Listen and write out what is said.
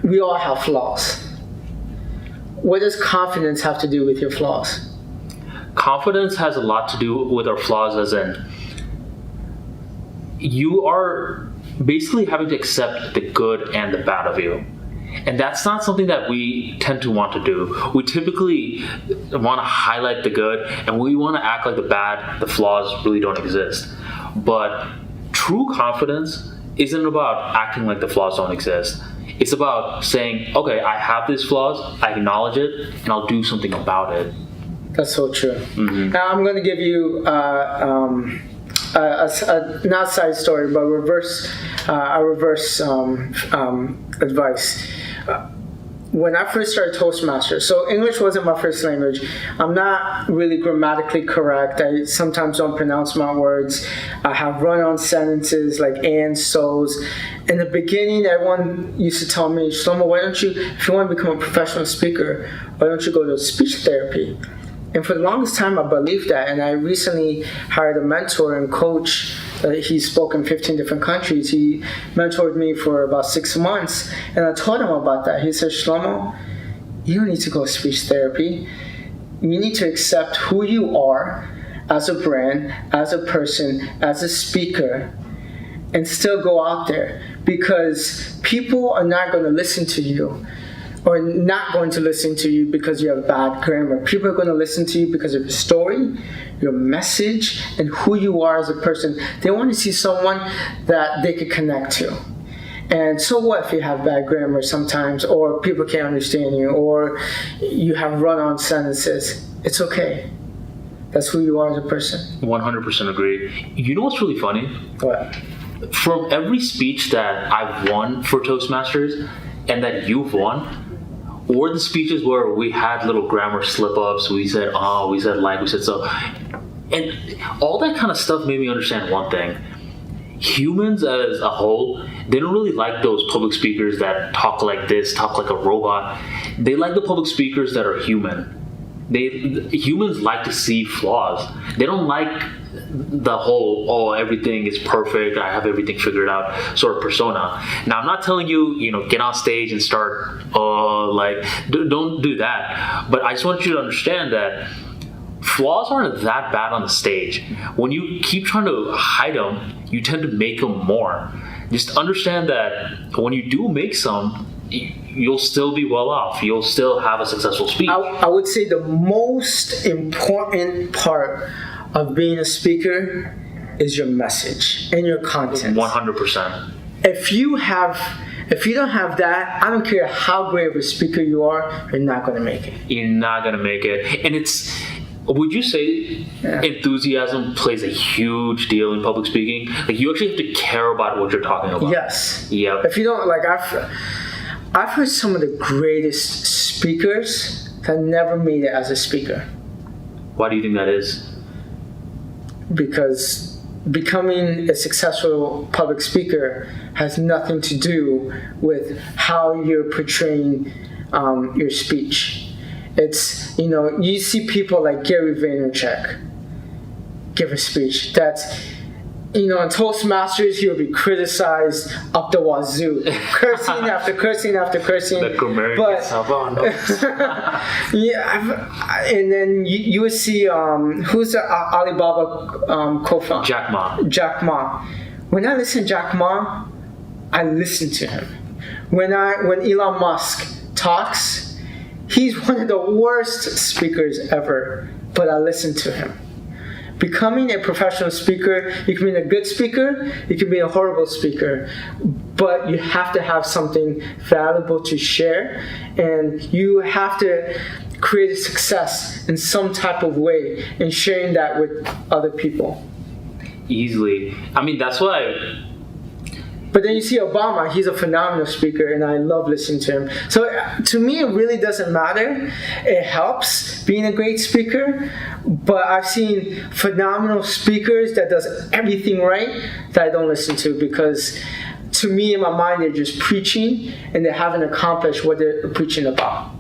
we all have flaws. What does confidence have to do with your flaws? Confidence has a lot to do with our flaws, as in you are basically having to accept the good and the bad of you. And that's not something that we tend to want to do. We typically want to highlight the good, and we want to act like the bad, the flaws really don't exist. But true confidence isn't about acting like the flaws don't exist. It's about saying, okay, I have these flaws, I acknowledge it, and I'll do something about it. That's so true. Mm-hmm. Now I'm going to give you not side story, but reverse advice. When I first started Toastmasters, so English wasn't my first language. I'm not really grammatically correct. I sometimes don't pronounce my words. I have run-on sentences like and, so's. In the beginning, everyone used to tell me, Shlomo, why don't you, if you want to become a professional speaker, why don't you go to speech therapy? And for the longest time, I believed that. And I recently hired a mentor and coach. He's spoken 15 different countries. He mentored me for about 6 months. And I told him about that. He said, Shlomo, you don't need to go to speech therapy. You need to accept who you are as a brand, as a person, as a speaker, and still go out there. Because people are not going to listen to you. Or not going to listen to you because you have bad grammar. People are going to listen to you because of your story, your message, and who you are as a person. They want to see someone that they could connect to. And so what if you have bad grammar sometimes, or people can't understand you, or you have run-on sentences? It's okay. That's who you are as a person. 100% agree. You know what's really funny? What? From every speech that I've won for Toastmasters and that you've won, or the speeches where we had little grammar slip-ups, we said we said like, we said so, and all that kind of stuff made me understand one thing. Humans as a whole, they don't really like those public speakers that talk like this, talk like a robot. They like the public speakers that are human. Humans like to see flaws. They don't like the whole, everything is perfect, I have everything figured out sort of persona. Now, I'm not telling you, get on stage and start, don't do that. But I just want you to understand that flaws aren't that bad on the stage. When you keep trying to hide them, you tend to make them more. Just understand that when you do make some, you'll still be well off. You'll still have a successful speech. I would say the most important part of being a speaker is your message and your content. 100%. If you don't have that, I don't care how great of a speaker you are, you're not going to make it. You're not going to make it. And would you say enthusiasm plays a huge deal in public speaking? Like, you actually have to care about what you're talking about. Yes. Yeah. If you don't, I've heard some of the greatest speakers that never made it as a speaker. Why do you think that is? Because becoming a successful public speaker has nothing to do with how you're portraying your speech. It's, you see people like Gary Vaynerchuk give a speech that's, in Toastmasters, he'll be criticized up the wazoo, cursing after cursing after cursing. The grammar gets up on those. Yeah, and then you would see who's the Alibaba co-founder? Jack Ma. When I listen to Jack Ma, I listen to him. When Elon Musk talks, he's one of the worst speakers ever, but I listen to him. Becoming a professional speaker, you can be a good speaker, you can be a horrible speaker, but you have to have something valuable to share, and you have to create a success in some type of way in sharing that with other people. Easily. I mean, that's why. But then you see Obama, he's a phenomenal speaker, and I love listening to him. So to me, it really doesn't matter. It helps being a great speaker, but I've seen phenomenal speakers that does everything right that I don't listen to, because to me, in my mind, they're just preaching, and they haven't accomplished what they're preaching about.